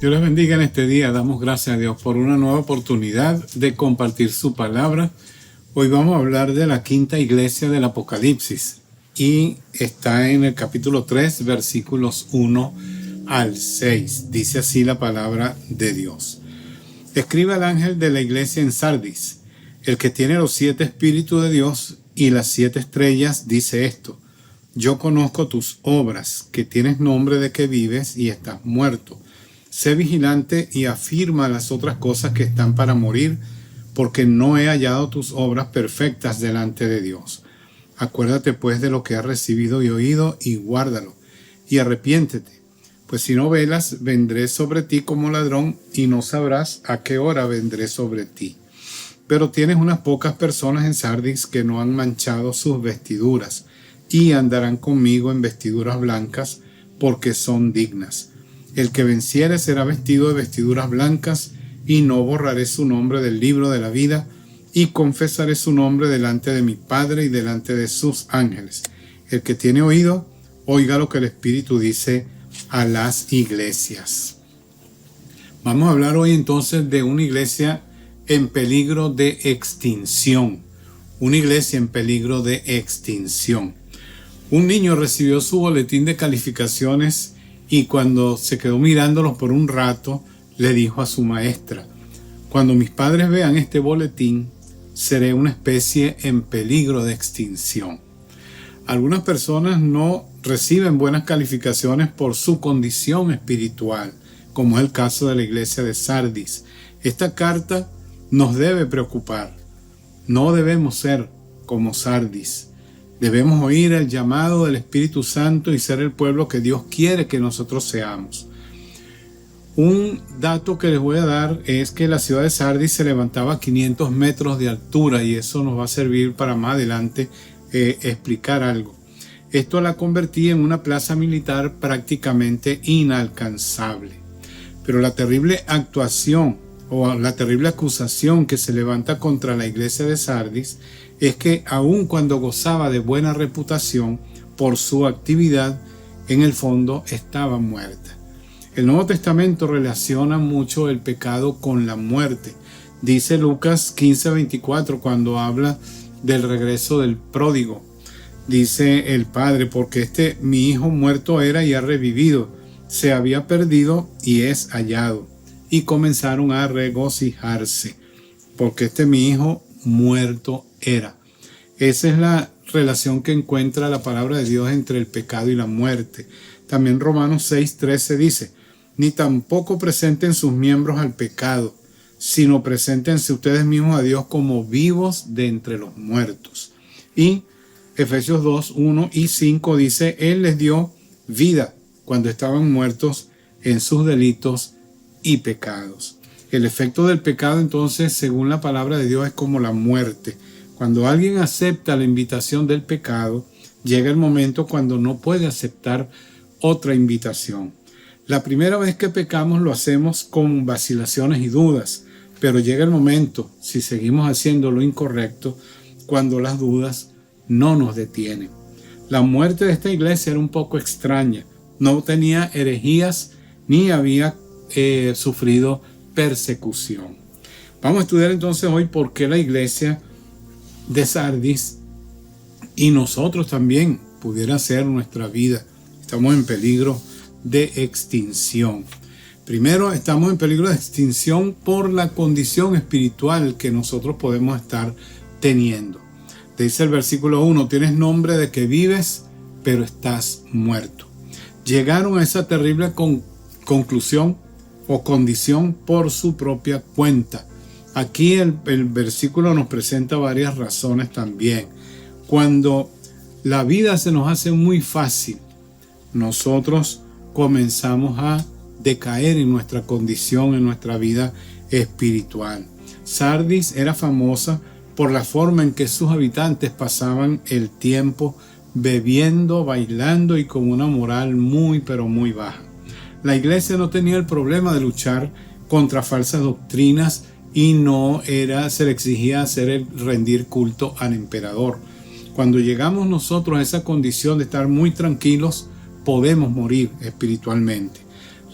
Dios les bendiga en este día. Damos gracias a Dios por una nueva oportunidad de compartir su palabra. Hoy vamos a hablar de la quinta iglesia del Apocalipsis y está en el capítulo 3, versículos 1 al 6. Dice así la palabra de Dios. Escribe al ángel de la iglesia en Sardis, el que tiene los 7 espíritus de Dios y las 7 estrellas, dice esto: yo conozco tus obras, que tienes nombre de que vives y estás muerto. Sé vigilante y afirma las otras cosas que están para morir, porque no he hallado tus obras perfectas delante de Dios. Acuérdate pues de lo que has recibido y oído, y guárdalo, y arrepiéntete. Pues si no velas, vendré sobre ti como ladrón, y no sabrás a qué hora vendré sobre ti. Pero tienes unas pocas personas en Sardis que no han manchado sus vestiduras, y andarán conmigo en vestiduras blancas, porque son dignas. El que venciere será vestido de vestiduras blancas, y no borraré su nombre del libro de la vida, y confesaré su nombre delante de mi Padre y delante de sus ángeles. El que tiene oído, oiga lo que el Espíritu dice a las iglesias. Vamos a hablar hoy entonces de una iglesia en peligro de extinción. Una iglesia en peligro de extinción. Un niño recibió su boletín de calificaciones y cuando se quedó mirándolos por un rato, le dijo a su maestra: cuando mis padres vean este boletín, seré una especie en peligro de extinción. Algunas personas no reciben buenas calificaciones por su condición espiritual, como es el caso de la iglesia de Sardis. Esta carta nos debe preocupar. No debemos ser como Sardis. Debemos oír el llamado del Espíritu Santo y ser el pueblo que Dios quiere que nosotros seamos. Un dato que les voy a dar es que la ciudad de Sardis se levantaba a 500 metros de altura, y eso nos va a servir para más adelante explicar algo. Esto la convertía en una plaza militar prácticamente inalcanzable. Pero la terrible actuación o la terrible acusación que se levanta contra la iglesia de Sardis es que aun cuando gozaba de buena reputación por su actividad, en el fondo estaba muerta. El Nuevo Testamento relaciona mucho el pecado con la muerte. Dice Lucas 15:24 cuando habla del regreso del pródigo. Dice el padre: porque mi hijo muerto era y ha revivido, se había perdido y es hallado. Y comenzaron a regocijarse, porque mi hijo muerto era. Esa es la relación que encuentra la palabra de Dios entre el pecado y la muerte. También Romanos 6:13 dice: ni tampoco presenten sus miembros al pecado, sino preséntense ustedes mismos a Dios como vivos de entre los muertos. Y Efesios 2:1 y 5 dice: Él les dio vida cuando estaban muertos en sus delitos y pecados. El efecto del pecado, entonces, según la palabra de Dios, es como la muerte. Cuando alguien acepta la invitación del pecado, llega el momento cuando no puede aceptar otra invitación. La primera vez que pecamos lo hacemos con vacilaciones y dudas, pero llega el momento, si seguimos haciendo lo incorrecto, cuando las dudas no nos detienen. La muerte de esta iglesia era un poco extraña. No tenía herejías ni había sufrido persecución. Vamos a estudiar entonces hoy por qué la iglesia de Sardis y nosotros también pudiera ser nuestra vida. Estamos en peligro de extinción. Primero, estamos en peligro de extinción por la condición espiritual que nosotros podemos estar teniendo. Dice el versículo 1: tienes nombre de que vives, pero estás muerto. Llegaron a esa terrible conclusión o condición por su propia cuenta. Aquí el versículo nos presenta varias razones también. Cuando la vida se nos hace muy fácil, nosotros comenzamos a decaer en nuestra condición, en nuestra vida espiritual. Sardis era famosa por la forma en que sus habitantes pasaban el tiempo bebiendo, bailando y con una moral muy pero muy baja. La iglesia no tenía el problema de luchar contra falsas doctrinas y no se le exigía rendir culto al emperador. Cuando llegamos nosotros a esa condición de estar muy tranquilos, podemos morir espiritualmente.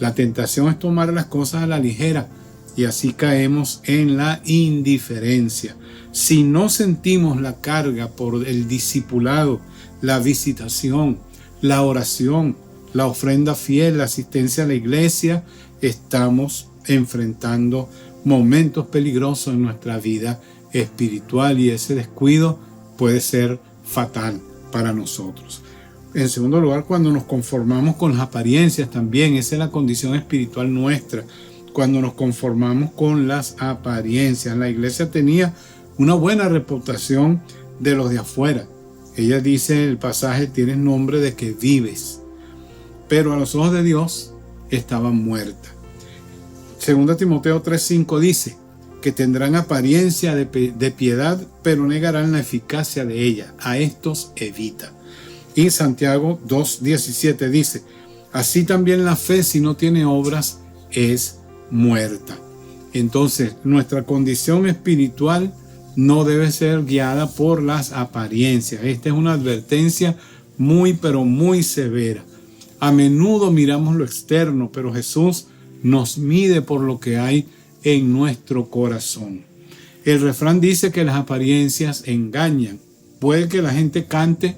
La tentación es tomar las cosas a la ligera y así caemos en la indiferencia. Si no sentimos la carga por el discipulado, la visitación, la oración, la ofrenda fiel, la asistencia a la iglesia, estamos enfrentando momentos peligrosos en nuestra vida espiritual y ese descuido puede ser fatal para nosotros. En segundo lugar, cuando nos conformamos con las apariencias también, esa es la condición espiritual nuestra, cuando nos conformamos con las apariencias. La iglesia tenía una buena reputación de los de afuera. Ella dice en el pasaje, tienes nombre de que vives, pero a los ojos de Dios estaba muerta. Segunda Timoteo 3:5 dice que tendrán apariencia de piedad, pero negarán la eficacia de ella. A estos evita. Y Santiago 2:17 dice, así también la fe, si no tiene obras, es muerta. Entonces, nuestra condición espiritual no debe ser guiada por las apariencias. Esta es una advertencia muy, pero muy severa. A menudo miramos lo externo, pero Jesús nos mide por lo que hay en nuestro corazón. El refrán dice que las apariencias engañan. Puede que la gente cante,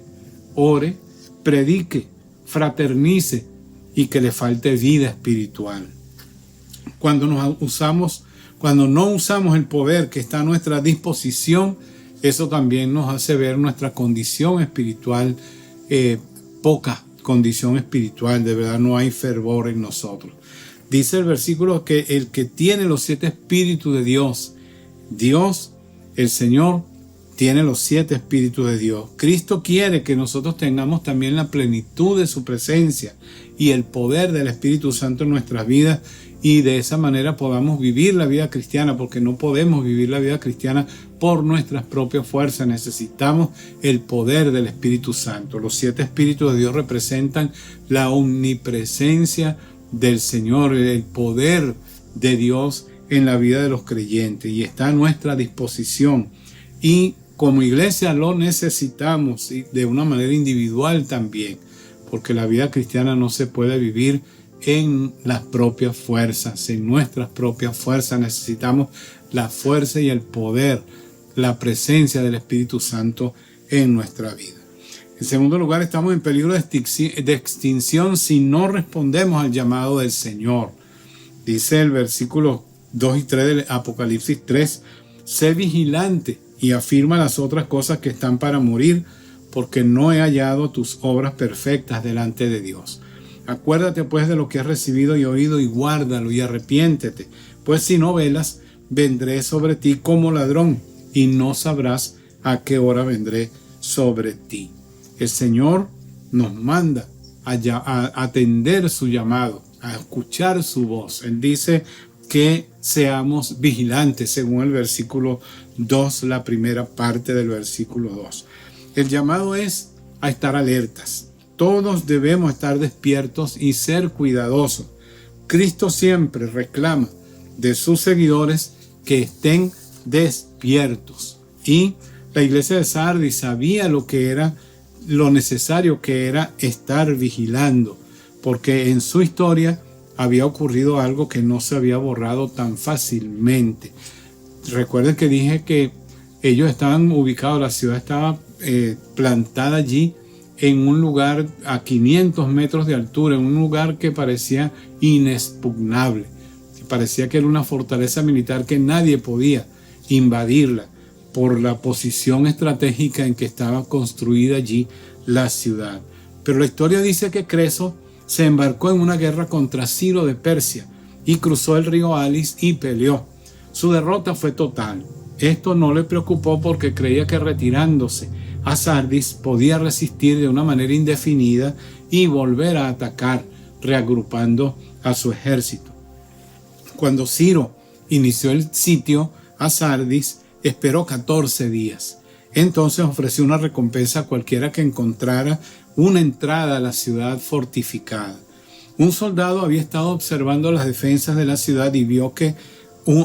ore, predique, fraternice y que le falte vida espiritual. Cuando no usamos el poder que está a nuestra disposición, eso también nos hace ver nuestra condición espiritual, poca condición espiritual, de verdad no hay fervor en nosotros. Dice el versículo que el que tiene los 7 espíritus de Dios, el Señor, tiene los 7 espíritus de Dios. Cristo quiere que nosotros tengamos también la plenitud de su presencia y el poder del Espíritu Santo en nuestras vidas y de esa manera podamos vivir la vida cristiana, porque no podemos vivir la vida cristiana por nuestras propias fuerzas. Necesitamos el poder del Espíritu Santo. Los 7 espíritus de Dios representan la omnipresencia del Señor, el poder de Dios en la vida de los creyentes y está a nuestra disposición. Y como iglesia lo necesitamos de una manera individual también, porque la vida cristiana no se puede vivir en las propias fuerzas, en nuestras propias fuerzas. Necesitamos la fuerza y el poder, la presencia del Espíritu Santo en nuestra vida. En segundo lugar, estamos en peligro de extinción si no respondemos al llamado del Señor. Dice el versículo 2 y 3 del Apocalipsis 3, sé vigilante y afirma las otras cosas que están para morir, porque no he hallado tus obras perfectas delante de Dios. Acuérdate pues de lo que has recibido y oído y guárdalo y arrepiéntete, pues si no velas, vendré sobre ti como ladrón y no sabrás a qué hora vendré sobre ti. El Señor nos manda a atender su llamado, a escuchar su voz. Él dice que seamos vigilantes, según el versículo 2, la primera parte del versículo 2. El llamado es a estar alertas. Todos debemos estar despiertos y ser cuidadosos. Cristo siempre reclama de sus seguidores que estén despiertos. Y la iglesia de Sardis sabía lo necesario que era estar vigilando, porque en su historia había ocurrido algo que no se había borrado tan fácilmente. Recuerden que dije que ellos estaban ubicados, la ciudad estaba plantada allí en un lugar a 500 metros de altura, en un lugar que parecía inexpugnable, que parecía que era una fortaleza militar que nadie podía invadirla por la posición estratégica en que estaba construida allí la ciudad. Pero la historia dice que Creso se embarcó en una guerra contra Ciro de Persia y cruzó el río Alis y peleó. Su derrota fue total. Esto no le preocupó porque creía que retirándose a Sardis podía resistir de una manera indefinida y volver a atacar, reagrupando a su ejército. Cuando Ciro inició el sitio a Sardis, esperó 14 días. Entonces ofreció una recompensa a cualquiera que encontrara una entrada a la ciudad fortificada. Un soldado había estado observando las defensas de la ciudad y vio que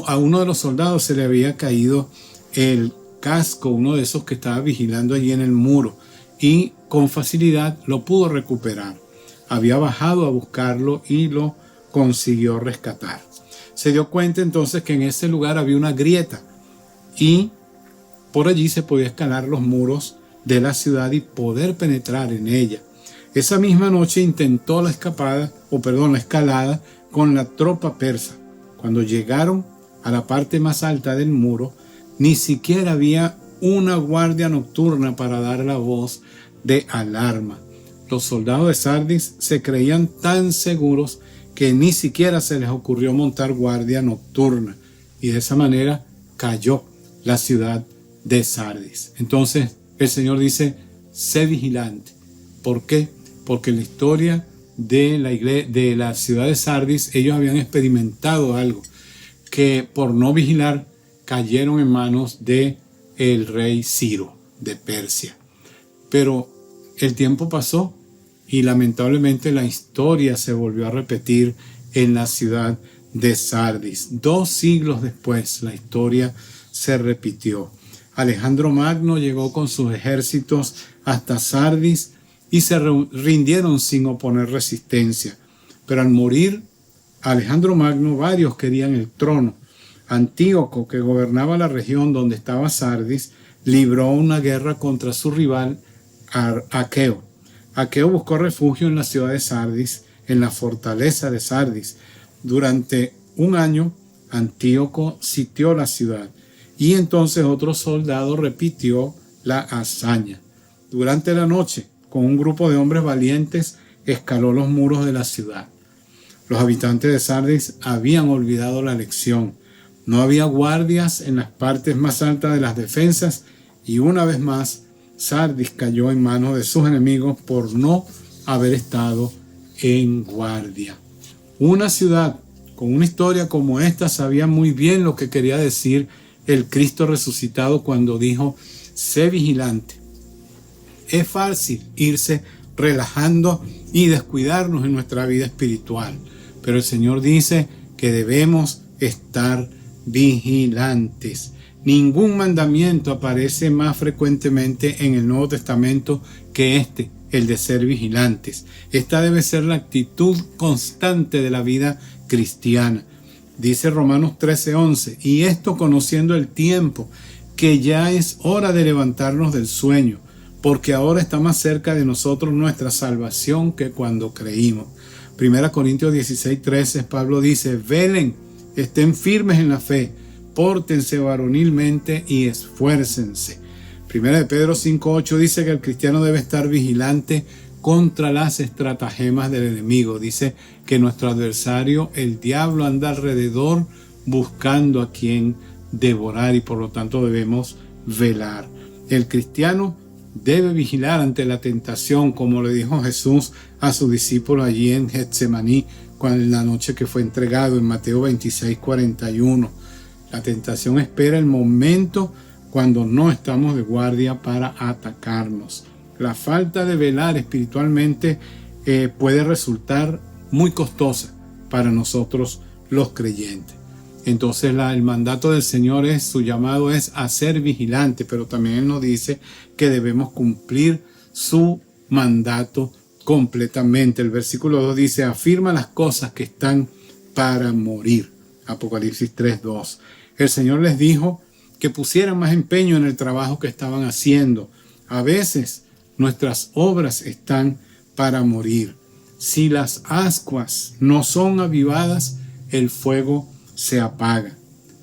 a uno de los soldados se le había caído el casco, uno de esos que estaba vigilando allí en el muro, y con facilidad lo pudo recuperar. Había bajado a buscarlo y lo consiguió rescatar. Se dio cuenta entonces que en ese lugar había una grieta y por allí se podía escalar los muros de la ciudad y poder penetrar en ella. Esa misma noche intentó la escalada con la tropa persa. Cuando llegaron a la parte más alta del muro, ni siquiera había una guardia nocturna para dar la voz de alarma. Los soldados de Sardis se creían tan seguros que ni siquiera se les ocurrió montar guardia nocturna, y de esa manera cayó la ciudad de Sardis. Entonces el Señor dice: sé vigilante. ¿Por qué? Porque en la historia de la ciudad de Sardis ellos habían experimentado algo, que por no vigilar cayeron en manos de el rey Ciro de Persia. Pero el tiempo pasó y lamentablemente la historia se volvió a repetir en la ciudad de Sardis. 2 siglos después la historia se repitió. Alejandro Magno llegó con sus ejércitos hasta Sardis y se rindieron sin oponer resistencia. Pero al morir Alejandro Magno, varios querían el trono. Antíoco, que gobernaba la región donde estaba Sardis, libró una guerra contra su rival Aqueo. Aqueo buscó refugio en la ciudad de Sardis, en la fortaleza de Sardis. Durante un año, Antíoco sitió la ciudad y entonces otro soldado repitió la hazaña. Durante la noche, con un grupo de hombres valientes, escaló los muros de la ciudad. Los habitantes de Sardis habían olvidado la lección. No había guardias en las partes más altas de las defensas y una vez más Sardis cayó en manos de sus enemigos por no haber estado en guardia. Una ciudad con una historia como esta sabía muy bien lo que quería decir el Cristo resucitado cuando dijo: sé vigilante. Es fácil irse relajando y descuidarnos en nuestra vida espiritual, pero el Señor dice que debemos estar vigilantes. Ningún mandamiento aparece más frecuentemente en el Nuevo Testamento que el de ser vigilantes. Esta debe ser la actitud constante de la vida cristiana. Dice Romanos 13:11, y esto conociendo el tiempo, que ya es hora de levantarnos del sueño, porque ahora está más cerca de nosotros nuestra salvación que cuando creímos. 1 Corintios 16:13, Pablo dice: velen, estén firmes en la fe, pórtense varonilmente y esfuércense. 1 Pedro 5:8 dice que el cristiano debe estar vigilante contra las estratagemas del enemigo. Dice que nuestro adversario, el diablo, anda alrededor buscando a quien devorar y por lo tanto debemos velar. El cristiano debe vigilar ante la tentación, como le dijo Jesús a sus discípulos allí en Getsemaní, en la noche que fue entregado, en Mateo 26:41. La tentación espera el momento cuando no estamos de guardia para atacarnos. La falta de velar espiritualmente puede resultar muy costosa para nosotros los creyentes. Entonces el mandato del Señor su llamado es a ser vigilante, pero también Él nos dice que debemos cumplir su mandato completamente. El versículo 2 dice: afirma las cosas que están para morir. Apocalipsis 3:2. El Señor les dijo que pusieran más empeño en el trabajo que estaban haciendo. A veces nuestras obras están para morir. Si las ascuas no son avivadas, el fuego se apaga.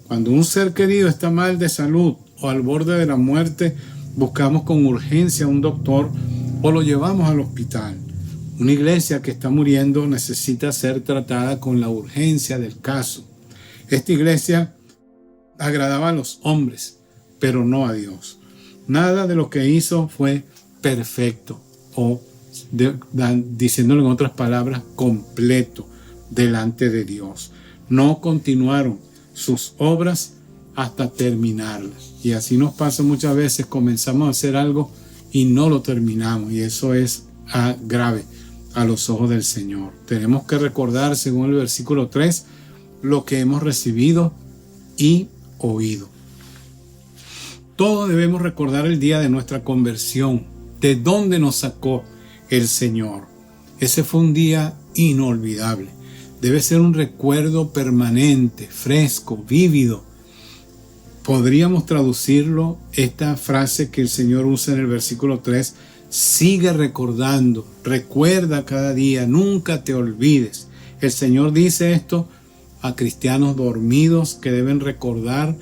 Cuando un ser querido está mal de salud o al borde de la muerte, buscamos con urgencia a un doctor o lo llevamos al hospital. Una iglesia que está muriendo necesita ser tratada con la urgencia del caso. Esta iglesia agradaba a los hombres, pero no a Dios. Nada de lo que hizo fue perfecto o, diciéndolo en otras palabras, completo delante de Dios. No continuaron sus obras hasta terminarlas. Y así nos pasa muchas veces, comenzamos a hacer algo y no lo terminamos, y eso es grave a los ojos del Señor. Tenemos que recordar, según el versículo 3, lo que hemos recibido y oído. Todos debemos recordar el día de nuestra conversión, de dónde nos sacó el Señor. Ese fue un día inolvidable. Debe ser un recuerdo permanente, fresco, vívido. Podríamos traducirlo, esta frase que el Señor usa en el versículo 3, sigue recordando, recuerda cada día, nunca te olvides. El Señor dice esto a cristianos dormidos que deben recordar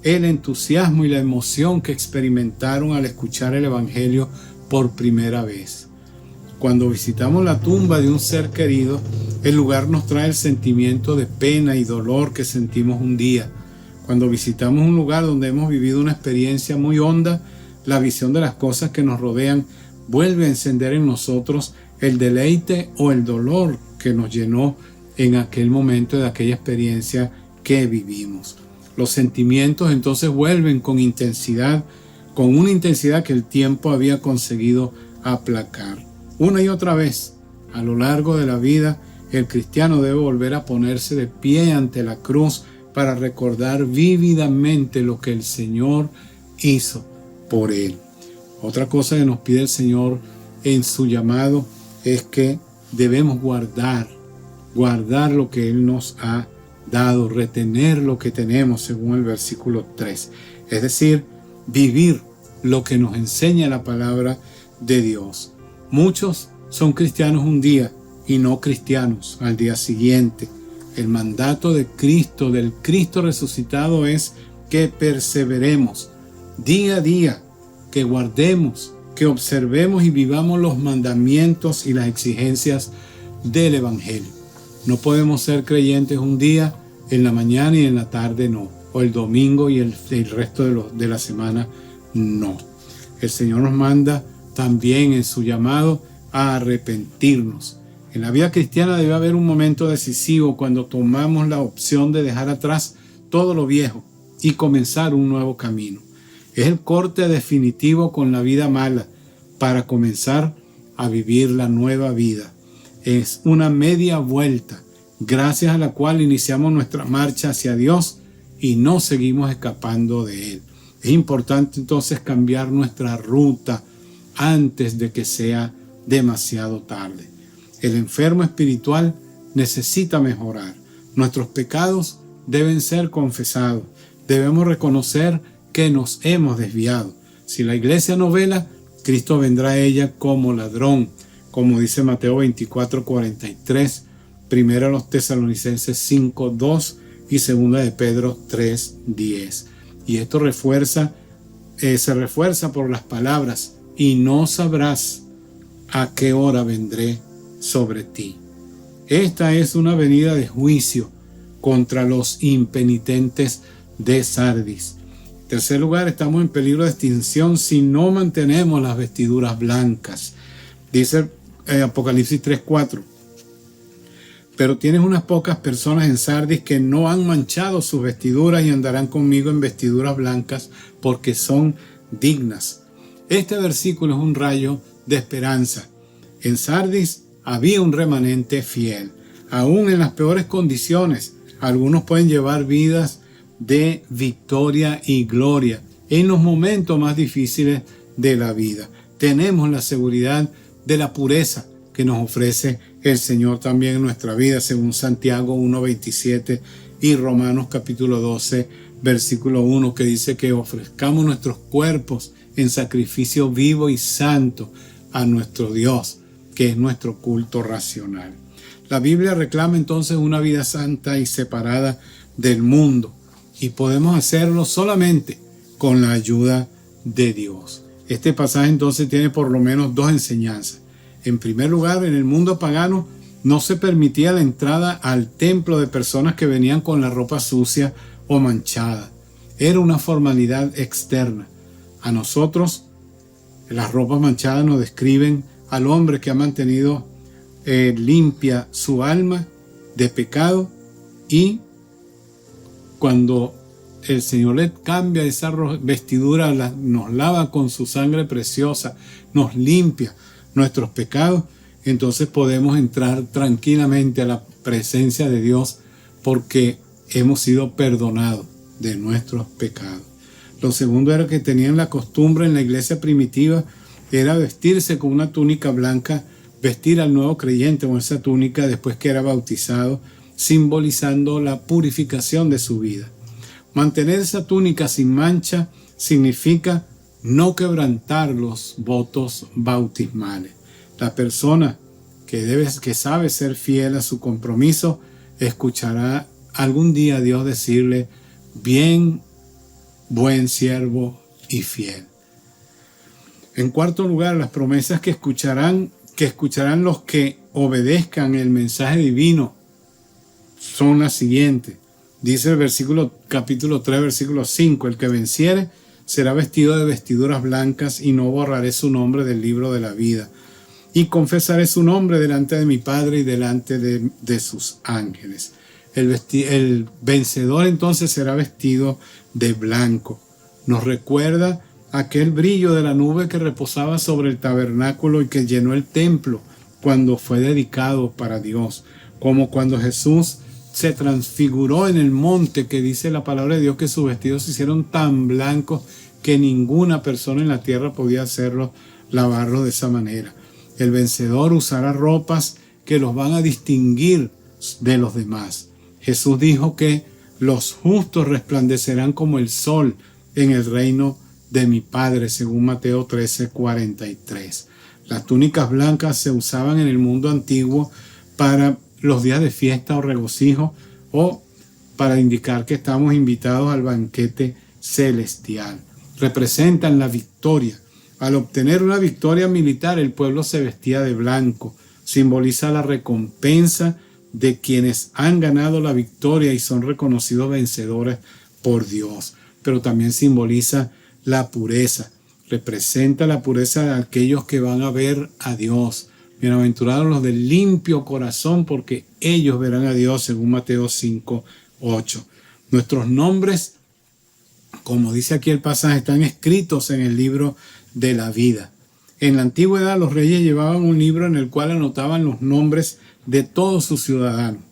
el entusiasmo y la emoción que experimentaron al escuchar el Evangelio por primera vez. Cuando visitamos la tumba de un ser querido, el lugar nos trae el sentimiento de pena y dolor que sentimos un día. Cuando visitamos un lugar donde hemos vivido una experiencia muy honda, la visión de las cosas que nos rodean vuelve a encender en nosotros el deleite o el dolor que nos llenó en aquel momento de aquella experiencia que vivimos. Los sentimientos entonces vuelven con intensidad, con una intensidad que el tiempo había conseguido aplacar. Una y otra vez, a lo largo de la vida, el cristiano debe volver a ponerse de pie ante la cruz para recordar vívidamente lo que el Señor hizo por él. Otra cosa que nos pide el Señor en su llamado es que debemos guardar lo que Él nos ha dado, retener lo que tenemos según el versículo 3. Es decir, vivir lo que nos enseña la palabra de Dios. Muchos son cristianos un día y no cristianos al día siguiente. El mandato de Cristo, del Cristo resucitado, es que perseveremos día a día, que guardemos, que observemos y vivamos los mandamientos y las exigencias del Evangelio. No podemos ser creyentes un día, en la mañana y en la tarde no, o el domingo y el resto de la semana no. El Señor nos manda también en su llamado a arrepentirnos. En la vida cristiana debe haber un momento decisivo cuando tomamos la opción de dejar atrás todo lo viejo y comenzar un nuevo camino. Es el corte definitivo con la vida mala para comenzar a vivir la nueva vida. Es una media vuelta, gracias a la cual iniciamos nuestra marcha hacia Dios y no seguimos escapando de Él. Es importante entonces cambiar nuestra ruta antes de que sea demasiado tarde. El enfermo espiritual necesita mejorar. Nuestros pecados deben ser confesados. Debemos reconocer que nos hemos desviado. Si la iglesia no vela, Cristo vendrá a ella como ladrón, como dice Mateo 24:43, primera a los Tesalonicenses 5:2 y segunda de Pedro 3:10. Y esto se refuerza por las palabras: y no sabrás a qué hora vendré sobre ti. Esta es una venida de juicio contra los impenitentes de Sardis. En tercer lugar, estamos en peligro de extinción si no mantenemos las vestiduras blancas. Dice Apocalipsis 3:4. Pero tienes unas pocas personas en Sardis que no han manchado sus vestiduras y andarán conmigo en vestiduras blancas porque son dignas. Este versículo es un rayo de esperanza. En Sardis había un remanente fiel. Aún en las peores condiciones, algunos pueden llevar vidas de victoria y gloria en los momentos más difíciles de la vida. Tenemos la seguridad de la pureza que nos ofrece el Señor también en nuestra vida, según Santiago 1:27 y Romanos capítulo 12, versículo 1, que dice que ofrezcamos nuestros cuerpos en sacrificio vivo y santo a nuestro Dios, que es nuestro culto racional. La Biblia reclama entonces una vida santa y separada del mundo, y podemos hacerlo solamente con la ayuda de Dios. Este pasaje entonces tiene por lo menos dos enseñanzas. En primer lugar, en el mundo pagano no se permitía la entrada al templo de personas que venían con la ropa sucia o manchada. Era una formalidad externa. A nosotros, las ropas manchadas nos describen al hombre que ha mantenido limpia su alma de pecado, y cuando el Señor le cambia esa vestidura, nos lava con su sangre preciosa, nos limpia nuestros pecados, entonces podemos entrar tranquilamente a la presencia de Dios porque hemos sido perdonados de nuestros pecados. Lo segundo era que tenían la costumbre en la iglesia primitiva, era vestirse con una túnica blanca, vestir al nuevo creyente con esa túnica después que era bautizado, simbolizando la purificación de su vida. Mantener esa túnica sin mancha significa no quebrantar los votos bautismales. La persona que sabe ser fiel a su compromiso escuchará algún día a Dios decirle: bien, buen siervo y fiel. En cuarto lugar, las promesas que escucharán los que obedezcan el mensaje divino son las siguientes. Dice el capítulo 3, versículo 5: el que venciere será vestido de vestiduras blancas, y no borraré su nombre del libro de la vida, y confesaré su nombre delante de mi Padre y delante de sus ángeles. El vencedor entonces será vestido de blanco. Nos recuerda aquel brillo de la nube que reposaba sobre el tabernáculo y que llenó el templo cuando fue dedicado para Dios, como cuando Jesús se transfiguró en el monte, que dice la palabra de Dios que sus vestidos se hicieron tan blancos que ninguna persona en la tierra podía lavarlos de esa manera. El vencedor usará ropas que los van a distinguir de los demás. Jesús dijo que los justos resplandecerán como el sol en el reino de mi Padre, según Mateo 13:43. Las túnicas blancas se usaban en el mundo antiguo para los días de fiesta o regocijo, o para indicar que estamos invitados al banquete celestial. Representan la victoria. Al obtener una victoria militar, el pueblo se vestía de blanco. Simboliza la recompensa de quienes han ganado la victoria y son reconocidos vencedores por Dios. Pero también simboliza la pureza. Representa la pureza de aquellos que van a ver a Dios. Bienaventurados los de limpio corazón, porque ellos verán a Dios, según Mateo 5:8. Nuestros nombres, como dice aquí el pasaje, están escritos en el libro de la vida. En la antigüedad, los reyes llevaban un libro en el cual anotaban los nombres de todos sus ciudadanos.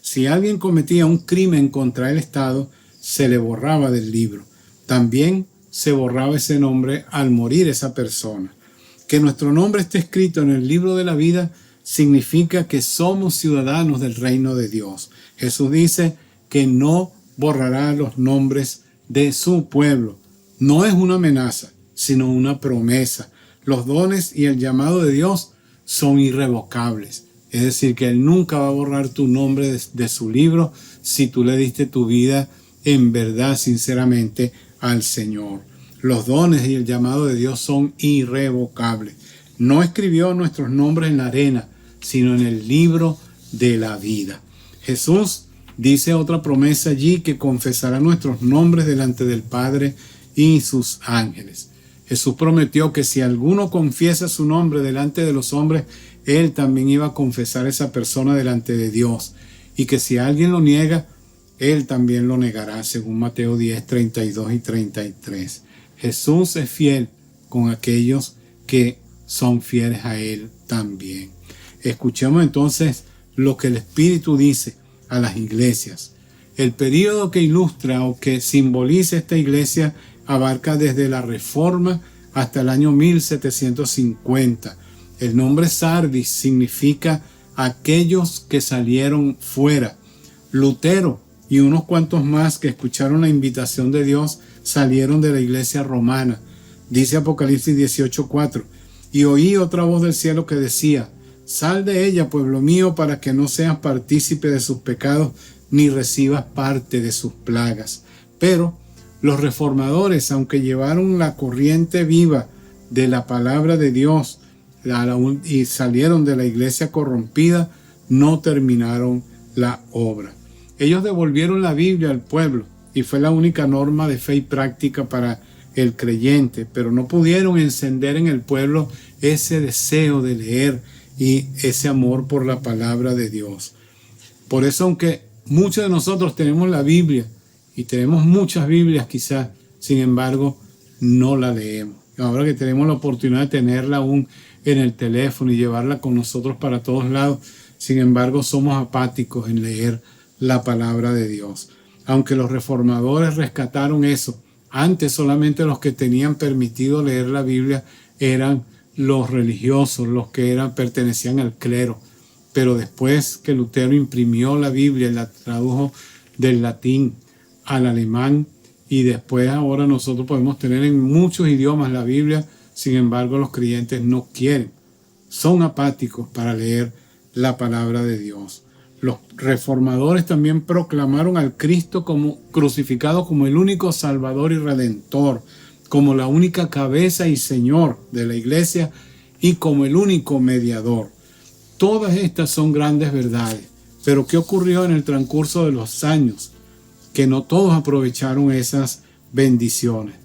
Si alguien cometía un crimen contra el Estado, se le borraba del libro. También se borraba ese nombre al morir esa persona. Que nuestro nombre esté escrito en el libro de la vida significa que somos ciudadanos del reino de Dios. Jesús dice que no borrará los nombres de su pueblo. No es una amenaza, sino una promesa. Los dones y el llamado de Dios son irrevocables. Es decir, que Él nunca va a borrar tu nombre de su libro si tú le diste tu vida en verdad, sinceramente, al Señor. Los dones y el llamado de Dios son irrevocables. No escribió nuestros nombres en la arena, sino en el libro de la vida. Jesús dice otra promesa allí, que confesará nuestros nombres delante del Padre y sus ángeles. Jesús prometió que si alguno confiesa su nombre delante de los hombres, Él también iba a confesar a esa persona delante de Dios. Y que si alguien lo niega, Él también lo negará, según Mateo 10, 32 y 33. Jesús es fiel con aquellos que son fieles a Él también. Escuchemos entonces lo que el Espíritu dice a las iglesias. El período que ilustra o que simboliza esta iglesia abarca desde la Reforma hasta el año 1750. El nombre Sardis significa aquellos que salieron fuera. Lutero y unos cuantos más que escucharon la invitación de Dios salieron de la iglesia romana. Dice Apocalipsis 18:4: y oí otra voz del cielo que decía: sal de ella, pueblo mío, para que no seas partícipe de sus pecados, ni recibas parte de sus plagas. Pero los reformadores, aunque llevaron la corriente viva de la palabra de Dios y salieron de la iglesia corrompida, no terminaron la obra. Ellos devolvieron la Biblia al pueblo y fue la única norma de fe y práctica para el creyente, pero no pudieron encender en el pueblo ese deseo de leer y ese amor por la palabra de Dios. Por eso, aunque muchos de nosotros tenemos la Biblia y tenemos muchas Biblias quizás, sin embargo, no la leemos. Ahora que tenemos la oportunidad de tenerla aún en el teléfono y llevarla con nosotros para todos lados, sin embargo, somos apáticos en leer la palabra de Dios. Aunque los reformadores rescataron eso, antes solamente los que tenían permitido leer la Biblia eran los religiosos, los que pertenecían al clero. pero después que Lutero imprimió la Biblia y la tradujo del latín al alemán, y después ahora nosotros podemos tener en muchos idiomas la Biblia, sin embargo los creyentes no quieren, son apáticos para leer la palabra de Dios. Los reformadores también proclamaron al Cristo como crucificado como el único Salvador y Redentor, como la única cabeza y Señor de la iglesia y como el único mediador. Todas estas son grandes verdades, pero ¿qué ocurrió en el transcurso de los años? Que no todos aprovecharon esas bendiciones.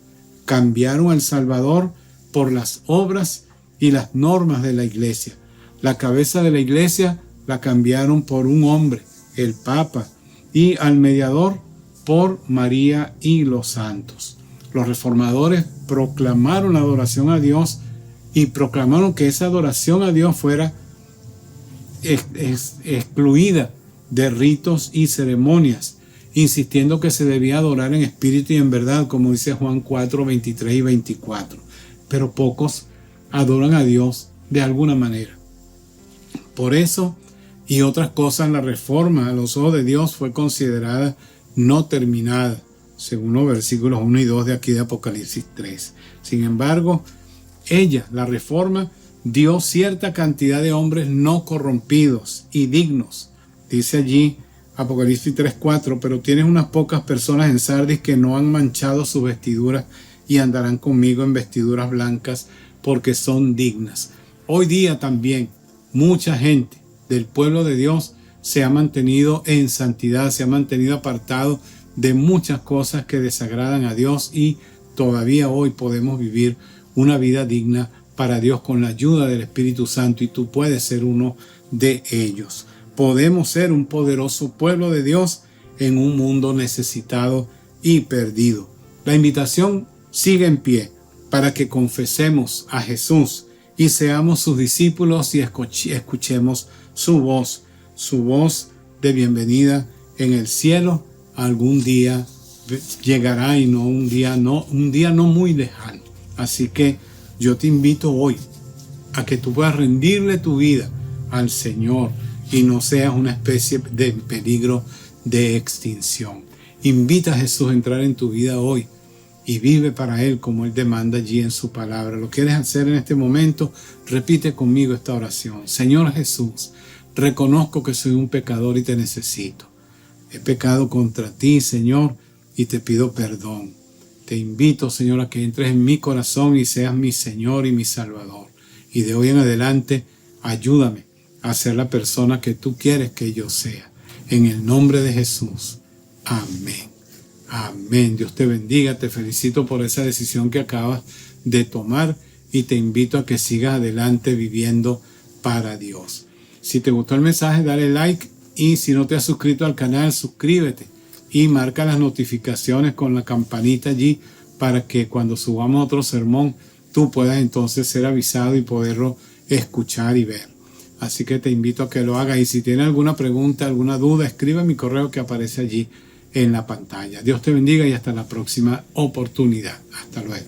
Cambiaron al Salvador por las obras y las normas de la iglesia. La cabeza de la iglesia la cambiaron por un hombre, el Papa, y al mediador por María y los santos. Los reformadores proclamaron la adoración a Dios y proclamaron que esa adoración a Dios fuera excluida de ritos y ceremonias, insistiendo que se debía adorar en espíritu y en verdad, como dice Juan 4, 23 y 24. Pero pocos adoran a Dios de alguna manera. Por eso y otras cosas, la reforma a los ojos de Dios fue considerada no terminada, según los versículos 1 y 2 de aquí de Apocalipsis 3. Sin embargo, la reforma, dio cierta cantidad de hombres no corrompidos y dignos. Dice allí Apocalipsis 3:4, pero tienes unas pocas personas en Sardis que no han manchado sus vestiduras y andarán conmigo en vestiduras blancas porque son dignas. Hoy día también mucha gente del pueblo de Dios se ha mantenido en santidad, se ha mantenido apartado de muchas cosas que desagradan a Dios y todavía hoy podemos vivir una vida digna para Dios con la ayuda del Espíritu Santo y tú puedes ser uno de ellos. Podemos ser un poderoso pueblo de Dios en un mundo necesitado y perdido. La invitación sigue en pie para que confesemos a Jesús y seamos sus discípulos y escuchemos su voz de bienvenida en el cielo. Algún día llegará y un día no muy lejano. Así que yo te invito hoy a que tú puedas rendirle tu vida al Señor y no seas una especie de peligro de extinción. Invita a Jesús a entrar en tu vida hoy y vive para Él como Él demanda allí en su palabra. ¿Lo quieres hacer en este momento? Repite conmigo esta oración. Señor Jesús, reconozco que soy un pecador y te necesito. He pecado contra ti, Señor, y te pido perdón. Te invito, Señor, a que entres en mi corazón y seas mi Señor y mi Salvador. Y de hoy en adelante, ayúdame a ser la persona que tú quieres que yo sea. En el nombre de Jesús. Amén. Amén. Dios te bendiga. Te felicito por esa decisión que acabas de tomar y te invito a que sigas adelante viviendo para Dios. Si te gustó el mensaje, dale like y si no te has suscrito al canal, suscríbete y marca las notificaciones con la campanita allí para que cuando subamos otro sermón tú puedas entonces ser avisado y poderlo escuchar y ver. Así que te invito a que lo hagas y si tienes alguna pregunta, alguna duda, escribe mi correo que aparece allí en la pantalla. Dios te bendiga y hasta la próxima oportunidad. Hasta luego.